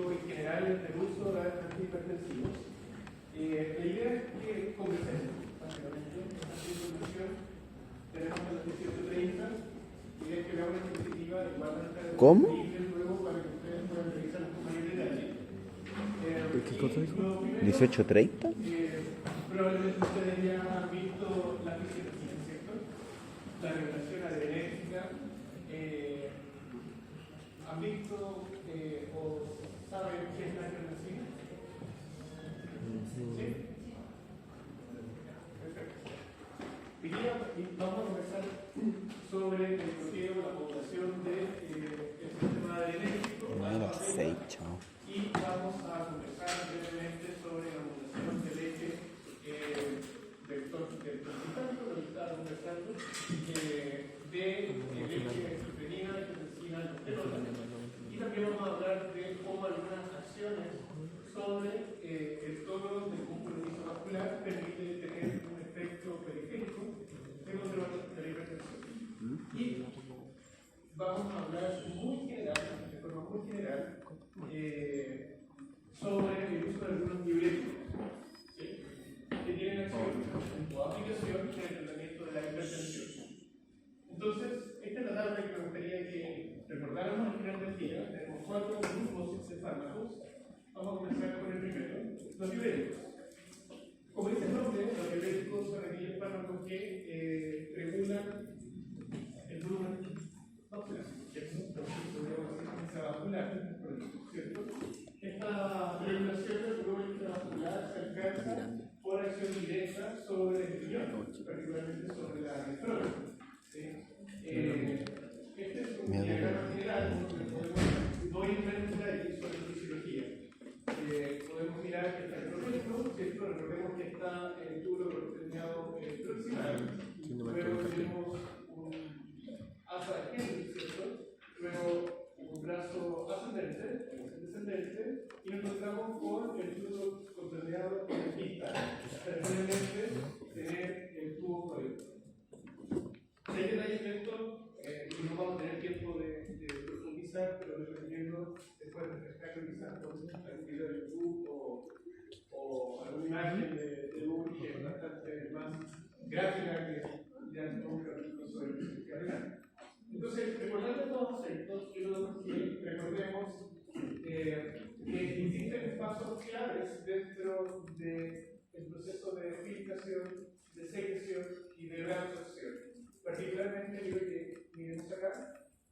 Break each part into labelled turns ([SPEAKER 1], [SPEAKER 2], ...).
[SPEAKER 1] diurético en general del uso de antihipertensivos. La idea es que conversemos, básicamente, esta información. Tenemos a las 18:30 y es que veamos una diapositiva y van a estar disponibles luego para que ustedes puedan revisar con mayor detalle.
[SPEAKER 2] ¿Qué cosa dijo?
[SPEAKER 3] 18:30.
[SPEAKER 1] Probablemente ustedes ya han visto la fisiología, ¿cierto? La regulación adrenérgica. ¿Han visto o saben qué es la adrenalina? ¿Sí? Perfecto. Hoy día vamos a conversar sobre el bloqueo, la población del sistema adrenérgico. Y vamos a conversar brevemente sobre la modulación del eje del torticanto, lo que estaba conversando, del eje ciprina, angiotensina, aldosterona. Y también vamos a hablar de cómo algunas acciones sobre el tono del músculo isovascular permite tener un efecto periférico de control de la hipertensión. Y vamos a hablar muy general, de forma muy general, sobre el uso de algunos diuréticos, ¿sí? Que tienen acción o aplicación en el tratamiento de la hipertensión. Entonces, esta es la tabla que me gustaría que recordáramos al final del día. Tenemos 4 grupos de fármacos. Vamos a comenzar con el primero, los diuréticos. Como dice el nombre, los diuréticos son aquellos fármacos que regulan el volumen intravascular, ¿cierto? Esta regulación del volumen intravascular se alcanza por acción directa sobre el riñón, particularmente sobre la nefrona. ¿Sí? Este es un diagrama general donde podemos no entrar en detalle sobre la fisiología. Podemos mirar que está el proceso, ¿cierto? Recordemos que está el túbulo proximal proximal. Luego tenemos un asa de ¿cierto? Luego un brazo ascendente, descendente, y nos encontramos con el tubo contorneado con el distal. Finalmente, tener el tubo código. Si hay detalles de esto, y no vamos a tener tiempo de profundizar, pero les recomiendo después refrescarlo quizás con algún video de YouTube o alguna imagen de Google que es bastante más gráfica que ya tenemos un capítulo sobre el física renal. Entonces, recordando todos estos, quiero que recordemos que existen pasos claves dentro del proceso de filtración, de secreción y de reabsorción. Particularmente, quiero que miremos acá,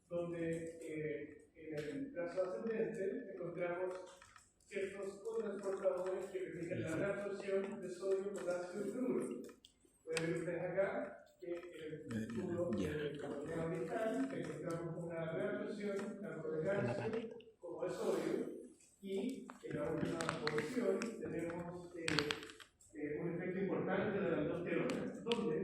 [SPEAKER 1] donde en el brazo ascendente encontramos ciertos cotransportadores que permiten la reabsorción de sodio, potasio y cloruro. Pueden ver ustedes acá que el túbulo distal encontramos una reabsorción tanto de calcio como de sodio, y en la última posición tenemos un efecto importante de la aldosterona, donde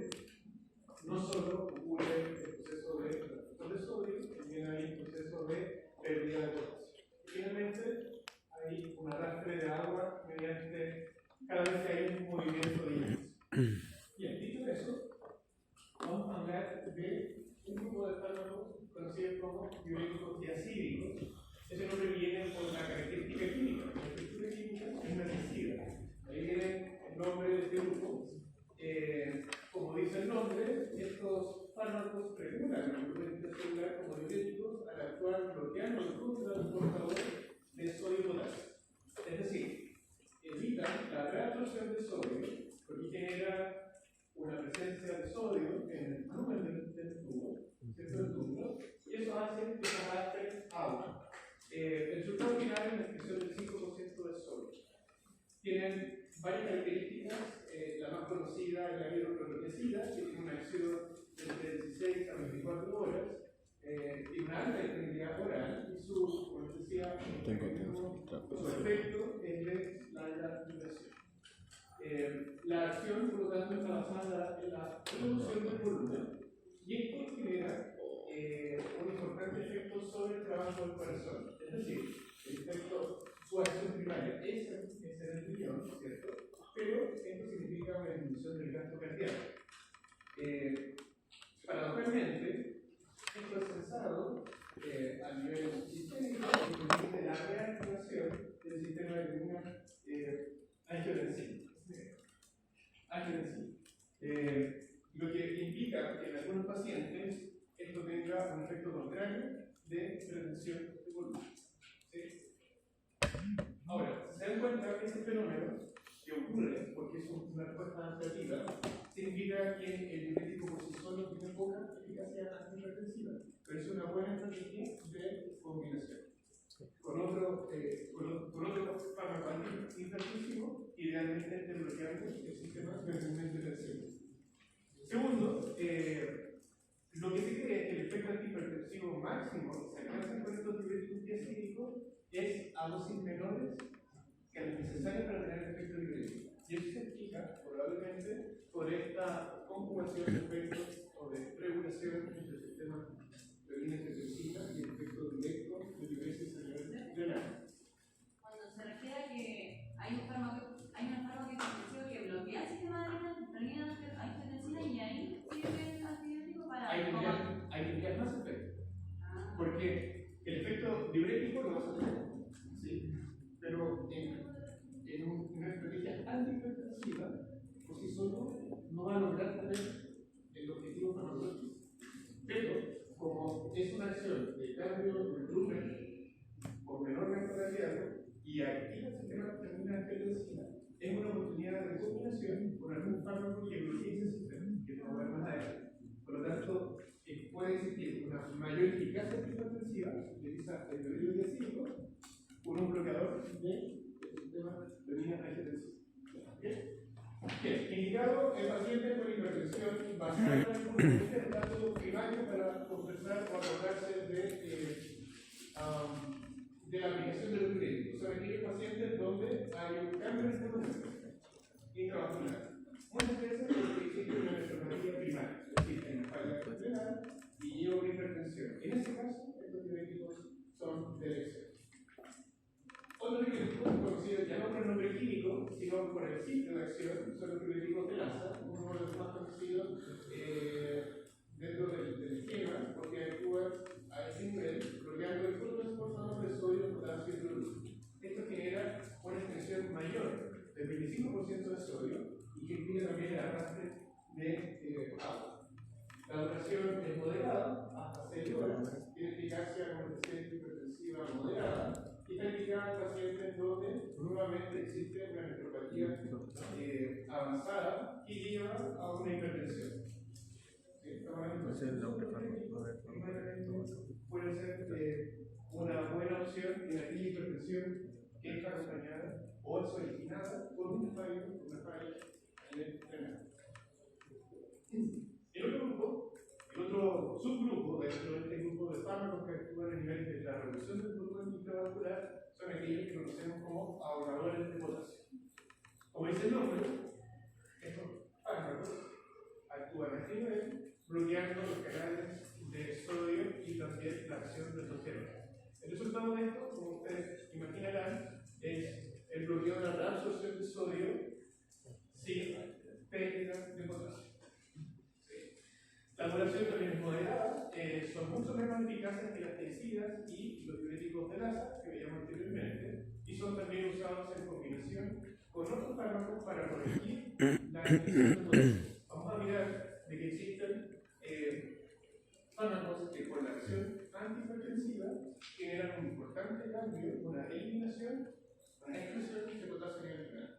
[SPEAKER 1] no solo ocurre el proceso de reabsorción de sodio, también hay un proceso de pérdida de potasio. Finalmente, hay un arrastre de agua mediante cada vez que hay un movimiento de iones. Bien, dicho eso, vamos a hablar de un grupo de fármacos conocidos como diuréticos diacídicos. Ese nombre viene por la característica química. La estructura química es una tiazida. Ahí viene el nombre de este grupo. Como dice el nombre, estos fármacos regulan el volumen intracelular como diuréticos al actuar bloqueando el cotransportador de sodio y potasio. Es decir, evitan la reabsorción de sodio porque genera una presencia de sodio en el volumen del tubo, ¿cierto? Del túbulo, y eso hace que se arrastre agua. El resultado final es la excreción del 5% de sodio. Tienen varias características. La más conocida es la hidroclorotiazida, que tiene una acción de entre 16 a 24 horas, tiene una alta disponibilidad oral y su, como les decía, su efecto es de larga duración. La acción, por lo tanto, está basada en la reducción del volumen, y esto genera un importante efecto sobre el trabajo del corazón. Es decir, el efecto, su acción primaria es en el riñón, ¿cierto? Pero esto significa una disminución del gasto cardíaco. Paradójicamente, esto es censado a nivel sistémico y permite la reactivación angiotensina. Lo que implica que en algunos pacientes esto tenga un efecto contrario de retención de volumen. ¿Sí? Ahora, si se dan cuenta que este fenómeno que ocurre, porque es una respuesta adaptativa, significa que el diurético por sí solo tiene poca eficacia antirretensiva, pero es una buena estrategia de combinación con otro fármaco antihipertensivo, idealmente bloqueando el sistema de tensión. Segundo, lo que se cree que el efecto antihipertensivo máximo que se alcanza con estos diuréticos diacídicos es a dosis menores que las necesarias para tener el efecto diurético. Y eso se explica probablemente por esta conjugación de efectos o de regulación entre el sistema de orina angiotensina y el efecto directo de diuresis a nivel renal.
[SPEAKER 3] Cuando se refiere a que hay un fármaco hipertensivo que bloquea el sistema de renina angiotensina y ahí sirve el antibiótico para...
[SPEAKER 1] Hay que enviar más efectos. Porque el efecto diurético lo vas a tener, ¿sí? Pero en una estrategia antihipertensiva, por sí solo, no va a lograr tener el objetivo farmacológico. Pero, como es una acción de cambio de volumen por menor gasto cardíaco y activa el sistema de renina angiotensina, es una oportunidad de combinación con algún fármaco que bloquee ese sistema, que no va a ver más adelante. Por lo tanto, puede existir una mayor eficacia antihipertensiva, utiliza el diurético diacídico, con un bloqueador del sistema de renina angiotensina. Bien, indicado en pacientes con hipertensión basada en el dato primario para compensar o acordarse de la aplicación de los diuréticos. Son aquellos pacientes donde hay un cambio en el volumen intravascular. Muchas veces existe una nefropatía primaria, es decir, hay una falla renal y lleva una hipertensión. En ese caso, estos diuréticos son de elección. Otros diuréticos conocidos ya no por el nombre químico, sino por el sitio de acción, son los diuréticos de Lassa, uno de los más conocidos dentro del esquema, porque actúan a ese nivel, bloqueando el flujo transportador de sodio, potasio y cloruro. Esto genera una extensión mayor del 25% de sodio y que impide también el arrastre de agua. La duración es moderada, hasta 6 horas, tiene eficacia como eficiente hipertensiva moderada y está indicada en pacientes donde nuevamente existe una nefropatía avanzada y lleva a una hipertensión. Puede ser una buena opción en aquella hipertensión que está acompañada o es originada por una falla en el renal. El otro subgrupo dentro de este grupo de fármacos que actúan a nivel de la reducción del volumen intravascular son aquellos que conocemos como ahorradores de potasio. Como dice el nombre, estos fármacos actúan a este nivel, bloqueando los canales de sodio y también la acción de testosterona. El resultado de esto, como ustedes imaginarán, es el bloqueo de la reabsorción de sodio sin pérdida de potasio. La duración también es moderada, son mucho menos eficaces que las tecidas y los diuréticos de Lassa, que veíamos anteriormente, y son también usados en combinación con otros fármacos para corregir la expresión de potasio. Vamos a mirar de que existen fármacos que con la acción antihipertensiva generan un importante cambio, una eliminación, una excreción de potasio en el renal.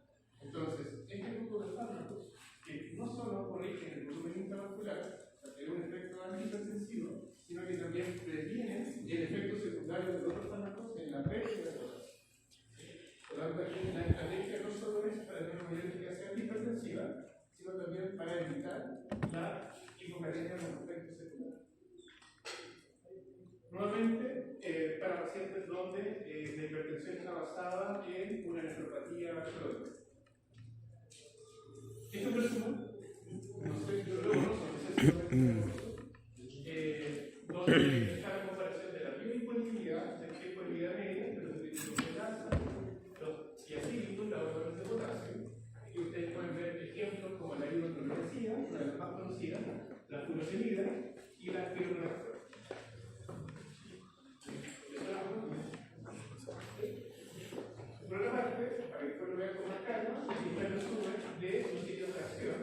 [SPEAKER 1] Entonces, este grupo de fármacos que no solo corrigen el volumen intravascular, es un efecto antihipertensivo, sino que también previene el efecto secundario de otros fármacos en la pérdida de potasio. Por lo tanto, aquí la estrategia no solo es para tener una mayor eficacia antihipertensiva, sino también para evitar la hipocalemia de los efectos secundarios. Nuevamente, para pacientes donde la hipertensión está basada en una nefropatía crónica. Esto es resumen. No sé, yo luego no sé donde está la comparación de la biodisponibilidad, de la disponibilidad media, de los diuréticos de Lassa, los diacídicos, los ahorradores de potasio, y ustedes pueden ver ejemplos como la hidroxicloroquina, una de las más conocidas, la furosemida y la pirografina. Por otra parte, para que después lo vean con más calma, existe el resumen de los sitios de acción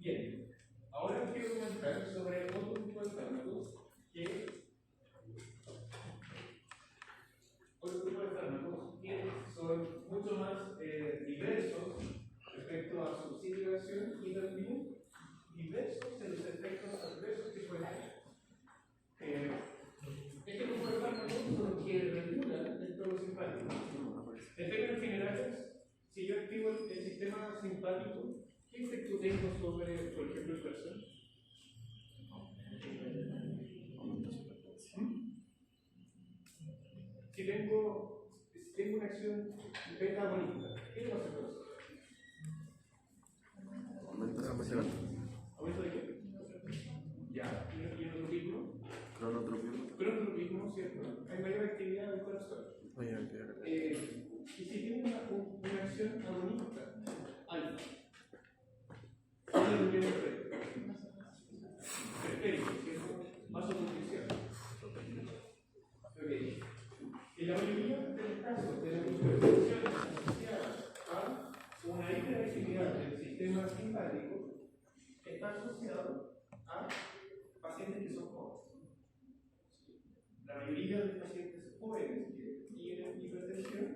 [SPEAKER 1] Bien, ahora quiero comentar sobre otro tipo de fármacos que son mucho más diversos respecto a su situación y también diversos en los efectos adversos que pueden tener. Este grupo de fármacos son los que regulan el tono simpático. En términos generales, si yo activo el sistema simpático, ¿qué efecto tengo sobre, por ejemplo, el corazón? Si tengo una acción beta agonista, ¿qué pasa con eso?
[SPEAKER 2] Aumenta la presión.
[SPEAKER 1] ¿Aumento de qué? Ya, ¿y enotropismo? Cronotropismo, ¿cierto? Hay mayor actividad del corazón. Y si tiene una acción agonista, alfa, ¿qué es lo que preférico, ¿cierto? Vasoconstricción. Ok. En la mayoría de los casos de las hipertensiones asociadas a una hiperactividad del sistema simpático está asociado a pacientes que son jóvenes. La mayoría de los pacientes jóvenes que tienen hipertensión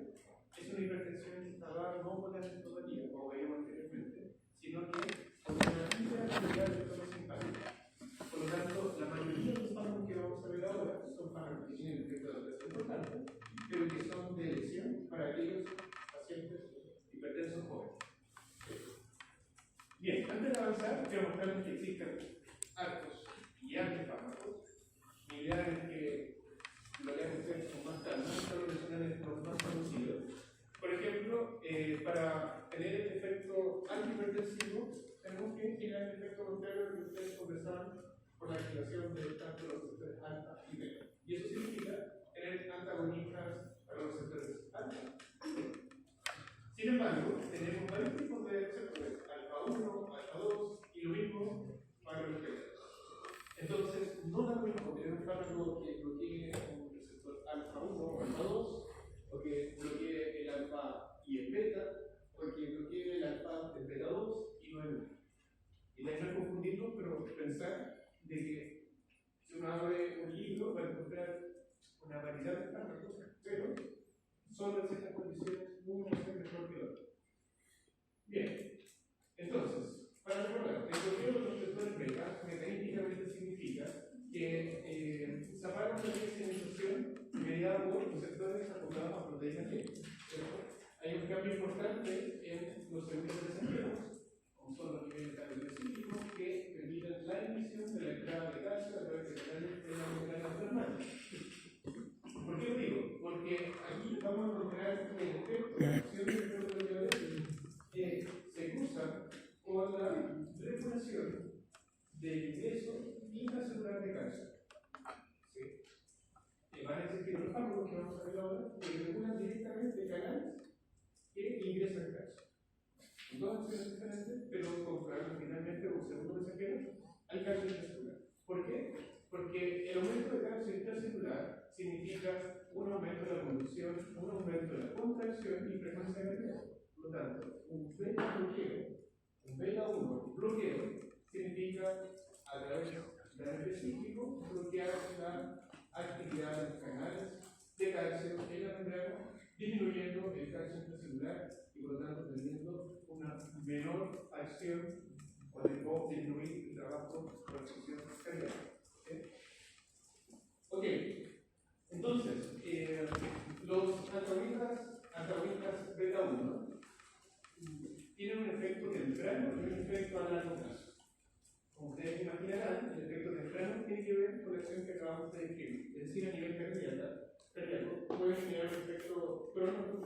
[SPEAKER 1] es una hipertensión instalada no por la citopatía, como veíamos anteriormente, sino que por una hiperactividad del sistema simpático. Por lo tanto, la mayoría de los fármacos que vamos a ver ahora son fármacos que tienen efectos adversos importantes, pero que son de elección para aquellos pacientes hipertensos jóvenes. Bien, antes de avanzar, quiero mostrarles que existen hartos y amplios fármacos. Mi idea es que lo lean ustedes con más calma, solo mencionan los más conocidos. Por ejemplo, para tener el efecto antihipertensivo, tenemos que generar el efecto contrario que ustedes conversaban por la activación de tanto los receptores alfa y beta. Y eso significa tener antagonistas para los receptores alfa. Sin embargo, tenemos varios tipos de receptores, alfa 1, alfa 2 y lo mismo para los beta. Entonces, no da lo mismo tener un fármaco que bloquee un receptor alfa 1 o alfa 2, o que bloquee el alfa y el beta, o que bloquee el alfa del beta 2 y no el 1. Y la idea no es confundirlo, pero pensar de que si uno abre un libro va a encontrar una variedad de fármacos, pero solo en ciertas condiciones uno es mejor que otro. Bien, entonces, para recordar, el bloqueo de los receptores beta mecanísticamente significa que se apaga una señalización mediada por receptores acoplados a proteínas G. Hay un cambio importante en los eventos mensajeros, como son los niveles cardiolíticos, que permiten la emisión de la entrada de calcio a través de canales de la membrana plasmática. ¿Por qué lo digo? Porque aquí vamos a encontrar el efecto de acción de proteínas que se cruza con la regulación del ingreso intracelular de calcio. ¿Sí? Van a existir los fármacos que vamos a ver ahora que regulan directamente canales que ingresan calcio. Dos acciones diferentes, pero comprarlo finalmente un segundo mensajero al calcio intracelular. ¿Por qué? Porque el aumento de calcio intracelular significa un aumento de la conducción, un aumento de la contracción y frecuencia cardíaca. Por lo tanto, un beta bloqueo, un beta 1 bloqueo, significa a través de específico bloquear la actividad de los canales de calcio en la membrana, disminuyendo el calcio intracelular y por lo tanto teniendo una menor acción o disminuir el trabajo de la función cardíaca. ¿Sí? Ok, entonces, los antagonistas beta 1 tienen un efecto temprano y un efecto a largo plazo. Como ustedes imaginarán, el efecto temprano tiene que ver con la acción que acabamos de describir. Es decir, a nivel cardíaco puede generar un efecto crónico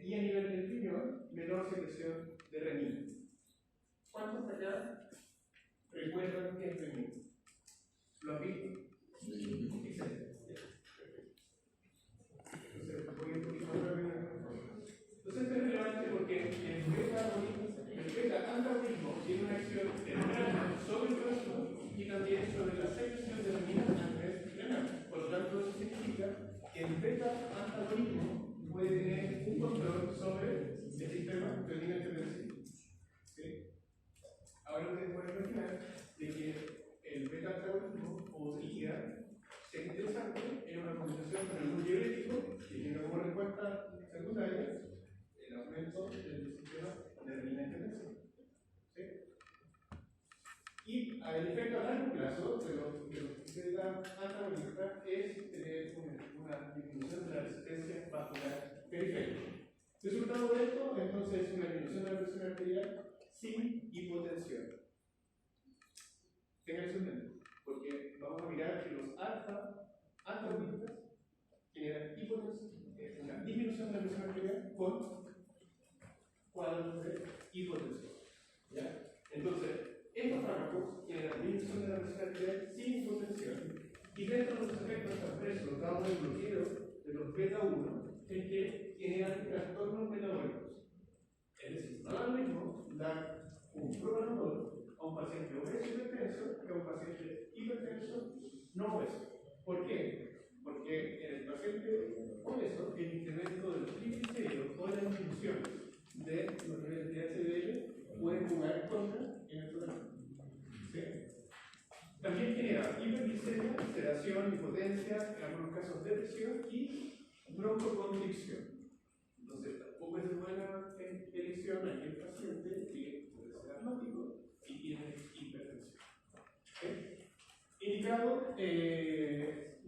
[SPEAKER 1] y a nivel del riñón, menor secreción de renina. ¿Cuántos acá recuerdan qué es renina? ¿Lo han visto? Sí. Excelente. Entonces, voy un poquito más rápido. Entonces, esto es relevante porque el beta-antagonismo tiene una acción temprana sobre el corazón y también sobre la secreción de renina a nivel renal. Por lo tanto, eso significa que el beta-antagonismo puede hipertensión vascular periférica. Resultado de esto, entonces, es una disminución de la presión arterial sin hipotensión. Tengan eso en mente, porque vamos a mirar que los antagonistas generan una disminución de la presión arterial con cuadros de hipotensión. ¿Ya? Entonces, estos fármacos generan disminución de la presión arterial sin hipotensión, y dentro de los efectos adversos dados del bloqueo de los beta-1 es que generan trastornos metabólicos. Es decir, no da lo mismo dar un propanadol a un paciente obeso hipertenso que a un paciente hipertenso no obeso. ¿Por qué? Porque en el paciente obeso el incremento de los triglicéridos o la disminución de los niveles de HDL pueden jugar contra en el tratamiento. ¿Sí? También genera hiperglicemia, sedación, impotencia, en algunos casos depresión y broncoconstricción. Entonces, tampoco es buena elección aquel paciente que puede ser asmático y tiene hipertensión. ¿Okay? Indicado,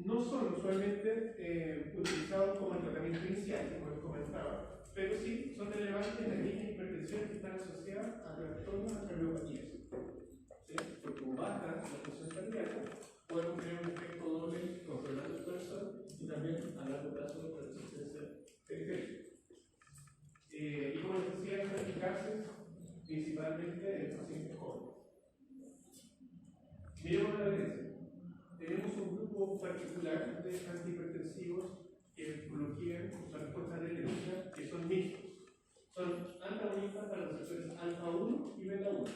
[SPEAKER 1] no son usualmente utilizados como el tratamiento inicial, como les comentaba, pero sí son relevantes en las líneas de hipertensión que están asociadas a trastornos de cardiopatías. ¿Sí? Porque como baja la presión cardíaca, podemos tener un efecto doble controlando el corazón y también a largo plazo la resistencia periférica. Y como les decía, están eficaces principalmente en pacientes jóvenes. Miremos la evidencia. Tenemos un grupo particular de antihipertensivos que bloquean la respuesta alérgica, que son mixtos. Son antagonistas para los receptores alfa-1 y beta-1.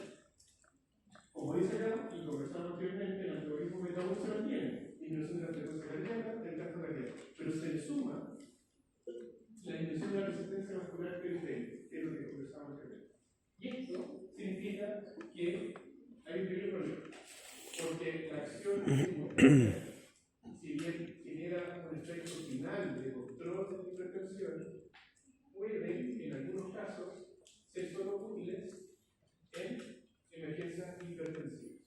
[SPEAKER 1] Como dice acá, y conversamos anteriormente, el antagonismo beta-1 se mantiene, disminución de la frecuencia cardíaca, del gasto cardíaco, pero se le suma la disminución de la resistencia vascular periférica, que es lo que conversamos anteriormente. Y esto significa que hay un pequeño problema, porque la acción si bien genera un efecto final de control de la hipertensión, puede, en algunos casos, ser solo útiles en emergencias hipertensivas.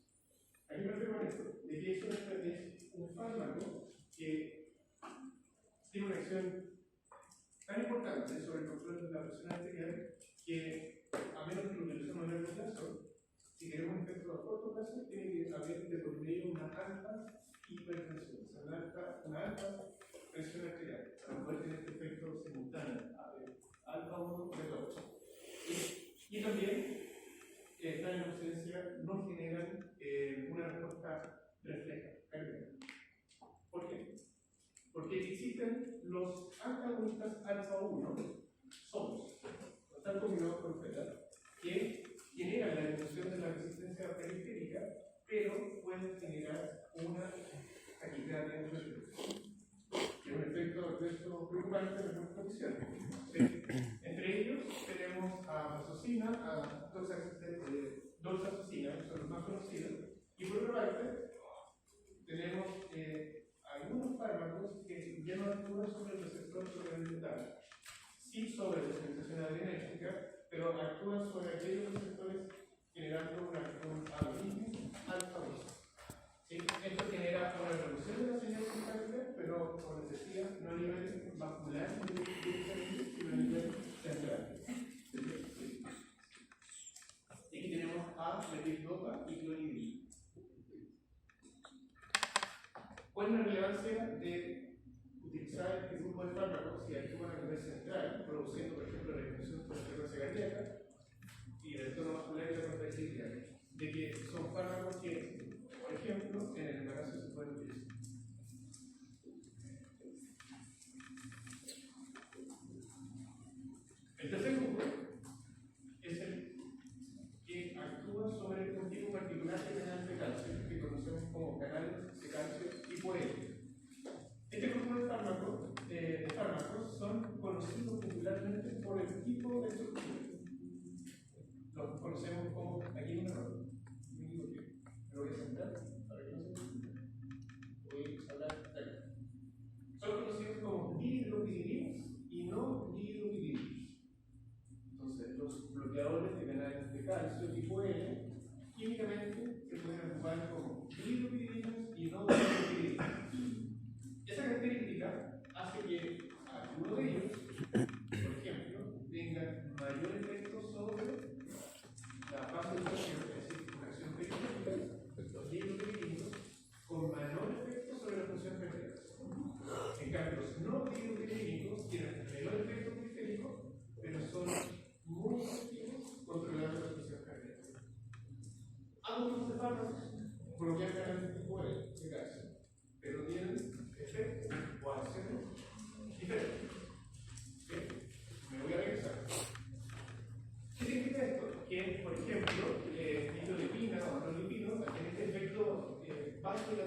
[SPEAKER 1] ¿A qué me refiero con esto? De que eso es un fármaco que tiene una acción tan importante sobre el control de la presión arterial que, a menos que lo utilicemos a largo plazo, si queremos un efecto a corto plazo, tiene que haber de por medio una alta hipertensión, o sea, una alta presión arterial, para poder tener este efecto simultáneo, alfa 1, beta 8. Y también, estas en ausencia no generan una respuesta refleja, cardíaca. ¿Por qué? Porque existen los antagonistas alfa 1, somos, están combinados con beta, que generan la disminución de la resistencia periférica, pero pueden generar una taquicardia en el que es un efecto adverso preocupante en nuestra condición. Entre ellos tenemos a azocina, a doxazocina, que son los más conocidos, y por otra parte tenemos algunos fármacos que ya no actúan sobre el receptor sobrealimentar, sí sobre la sensación adrenérgica, pero actúan sobre aquellos receptores generando un agonismo alfa-2. ¿Sí? Esto genera una reducción de la señal simpática, pero como les decía, no a nivel vascular, sino a nivel central. Y aquí tenemos a levodopa y clonidina. ¿Cuál es la relevancia de utilizar este grupo de fármacos si actúan a nivel central, produciendo, por ejemplo, la disminución de la frecuencia cardíaca y del tono vascular y la contractilidad? De que son fármacos que, por ejemplo, en el embarazo se pueden utilizar. El tercer grupo es el que actúa sobre un tipo particular de canal de calcio, que conocemos como canal de calcio tipo L. Este grupo de fármacos son conocidos popularmente por el tipo de estructura. Los conocemos como, aquí hay un error, me equivoqué, me lo voy a sentar para que no se me voy a hablar acá. Son conocidos como dihidropiridinas y no dihidropiridinas. Entonces, los bloqueadores de canales de calcio tipo L químicamente se pueden ocupar como dihidropiridinas y no dihidropiridinas. Esa característica hace que actúen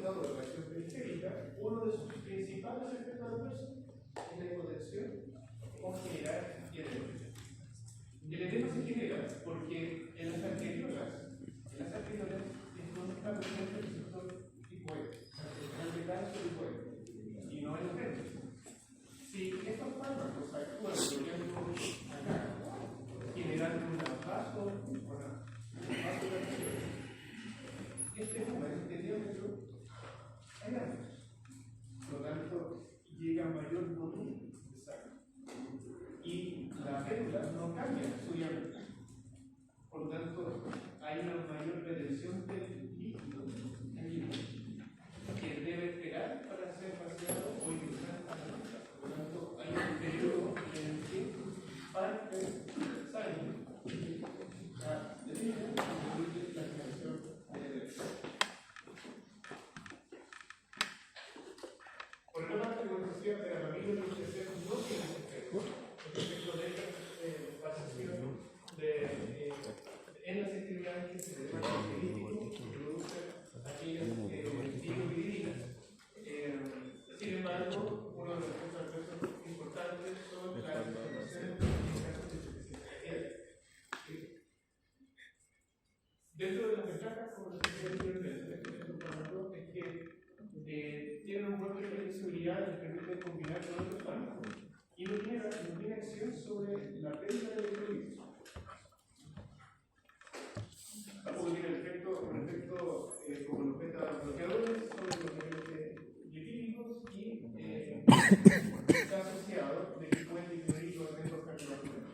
[SPEAKER 1] aumentador de la acción periférica, uno de sus principales efectos adversos es la hipotensión o generar edema. El edema se genera porque en las arteriolas es donde está presente el receptor tipo E, el canal de calcio tipo E, y no en los venas. Si estos fármacos actúan bloqueando acá, generando una vasodilatación, este número, este diámetro, es grande. Por lo tanto, llega a mayor volumen de sangre. Y la fécula no cambia su diámetro. Por lo tanto, hay una mayor retención del líquido que debe esperar para ser vaciado o ingresar a la masa. Por lo tanto, hay un periodo en el que parte sangre la derecha incluye la generación de la derecha. Por otra parte, como decía, de la familia de los deseos no tiene efecto. El efecto de vaciación en las extremidades que se deben característicos que producen aquellas diglipiridinas. Sin embargo, uno de los efectos adversos importantes son las inflamaciones en casos de especificidad. Dentro de las ventajas, como les decía anteriormente, de estos fármacos es que tienen una buena flexibilidad y les permite combinar con otros fármacos y no tiene acción sobre la pérdida de electrolitos. Tampoco tiene un efecto como los beta bloqueadores sobre los niveles lipídicos y está asociado de que pueden disminuir los eventos cardiovasculares.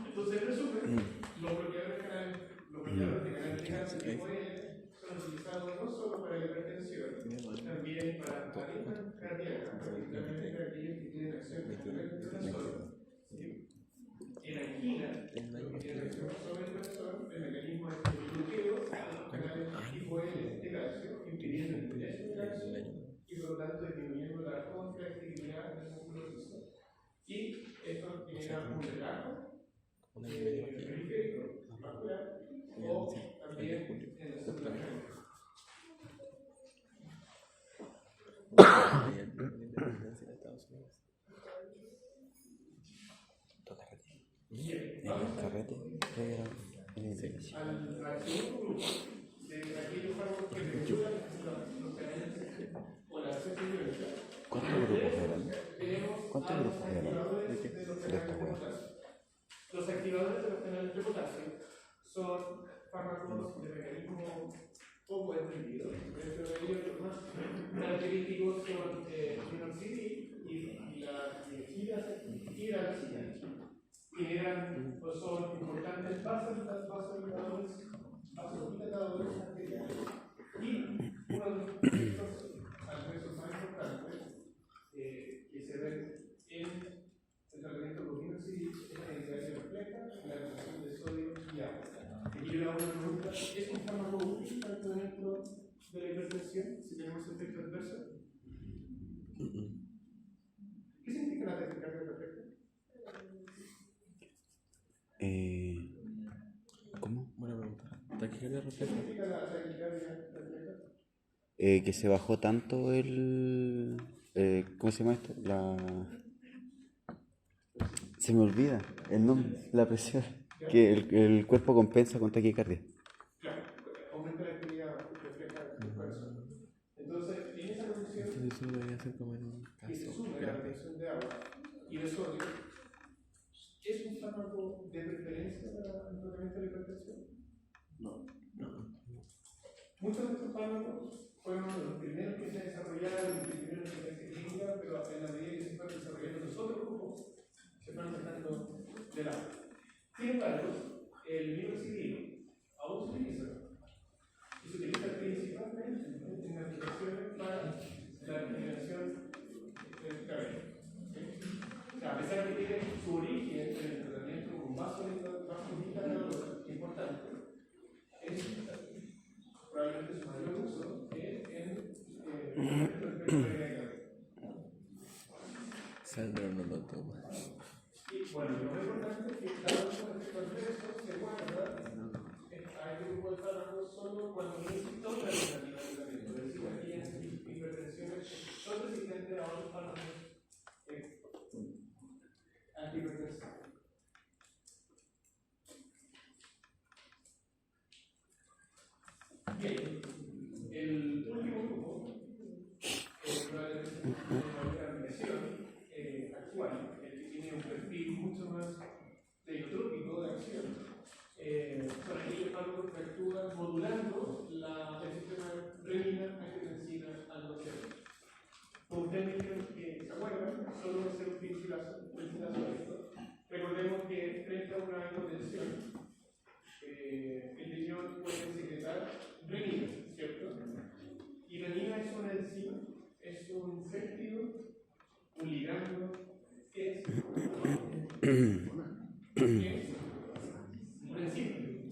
[SPEAKER 1] Entonces, en resumen, los bloqueadores de canal de calcio tipo E son utilizados no solo para la hipertensión, también para arritmias cardíacas, particularmente aquellas que tienen acción directamente en el corazón. En angina, lo que tiene acción sobre el corazón, el mecanismo es el bloqueo de los canales tipo L de calcio, impidiendo el ingreso de calcio y por lo tanto disminuyendo la contractividad del músculo liso. Y esto genera un relajo periférico, vascular, o también en la célula mecánica. Bien, vamos al segundo grupo de aquellos fármacos que regulan los canales o la sensibilidad.
[SPEAKER 2] ¿Cuántos grupos eran? De esta wea.
[SPEAKER 1] Los activadores de los canales de potasio son fármacos de mecanismo poco entendido. Dentro de ellos, los más característicos son minoxidil y la hidrazina. Generan o son importantes vasodilatadores arteriales. Y uno de los efectos adversos más importantes que se ven en el tratamiento con minoxidil es la inhibición refleja, la reducción de sodio y agua. Aquí yo le hago una pregunta: ¿es un fármaco útil tanto dentro de la hipertensión si tenemos efecto adverso? ¿Qué significa la taquicardia refleja?
[SPEAKER 2] ¿Cómo? Buena pregunta. ¿Taquicardia refleja?
[SPEAKER 1] ¿Qué significa la taquicardia refleja?
[SPEAKER 4] Que se bajó tanto el... ¿cómo se llama esto? Se me olvida el nombre, la presión. Que el cuerpo compensa con taquicardia.
[SPEAKER 1] Claro, aumenta la actividad refleja del corazón. Entonces, en esa condición,
[SPEAKER 2] Eso debería ser como en un
[SPEAKER 1] que se
[SPEAKER 2] caso
[SPEAKER 1] sube la
[SPEAKER 2] grave.
[SPEAKER 1] retención de agua y de sodio, ¿es un fármaco de preferencia para el tratamiento de la hipertensión? No. Muchos de estos fármacos fueron los primeros que se desarrollaron, los primeros en la clínica, pero en la medida que se fueron desarrollando los otros grupos, se fueron dejando de lado. Sin embargo, el minoxidil aún se utiliza, y se utiliza principalmente en aplicaciones para la regeneración del cabello. O sea, a pesar de que tiene su origen en el tratamiento con vasodilatador importante, es probablemente su mayor uso es en el tratamiento del cabello.
[SPEAKER 2] Sandra no lo toma.
[SPEAKER 1] Y bueno, lo más importante es que cada uno de estos efectos adversos se guarda a este grupo de fármacos solo cuando necesito antihipertensivo. Bien, el último grupo, probablemente la migración actual, el que tiene un perfil mucho más pleiotrópico de acción, son aquellos fármacos que actúan modulando el sistema renina-angiotensina-aldosterona. Como ustedes dijeron que se acuerdan, solo voy a hacer un pincelazo de esto. Recordemos que frente a una hipotensión, el riñón puede secretar renina, ¿cierto? Y renina es una enzima, es un péptido, un ligando, que es una enzima,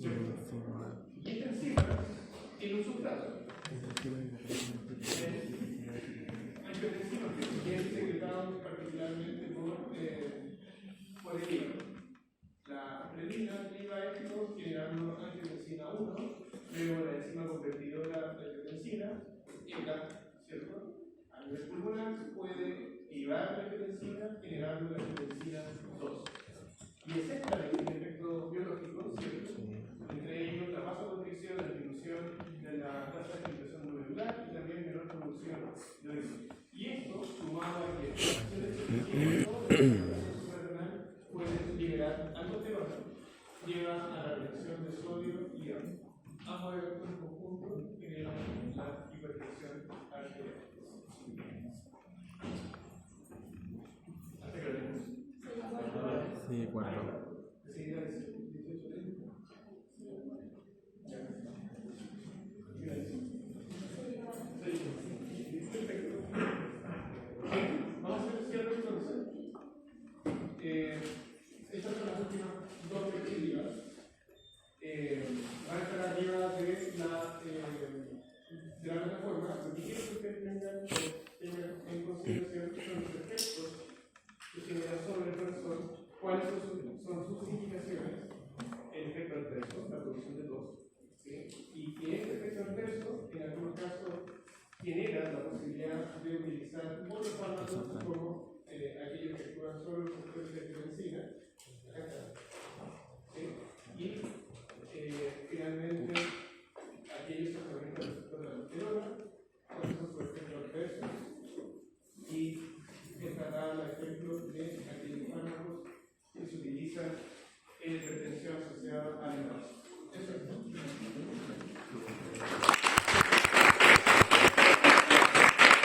[SPEAKER 1] ¿cierto? Y esta enzima tiene un sustrato. Angiotensina, que es secretado particularmente por el hígado. La renina lleva esto generando angiotensina 1, luego la enzima convertidora de angiotensina, ECA, ¿cierto? A nivel pulmonar puede derivar la angiotensina generando la angiotensina 2. Y es esta la que tiene efectos biológicos, ¿cierto? Entre ellos la vasoconstricción, la disminución de la tasa de filtración glomerular y también menor producción de orina. Y esto, sumado a que la acción de angiotensina puede liberar aldosterona, lleva a la reducción de sodio y agua. Ambos eventos en conjunto generan la hipertensión arterial. ¿Hasta qué hora tenemos?
[SPEAKER 2] Sí, 4.
[SPEAKER 1] ¿Enseguida 18? Perfecto. Vamos a hacer el cierre entonces. Estas son las últimas dos diapositivas. Van a estar arriba de la plataforma. Lo que quiero que ustedes tengan en consideración son los efectos que generan sobre el corazón, cuáles son sus indicaciones, el efecto adverso, la producción de tos, ¿sí? Y que este efecto adverso, en algunos casos, genera la posibilidad de utilizar otros fármacos como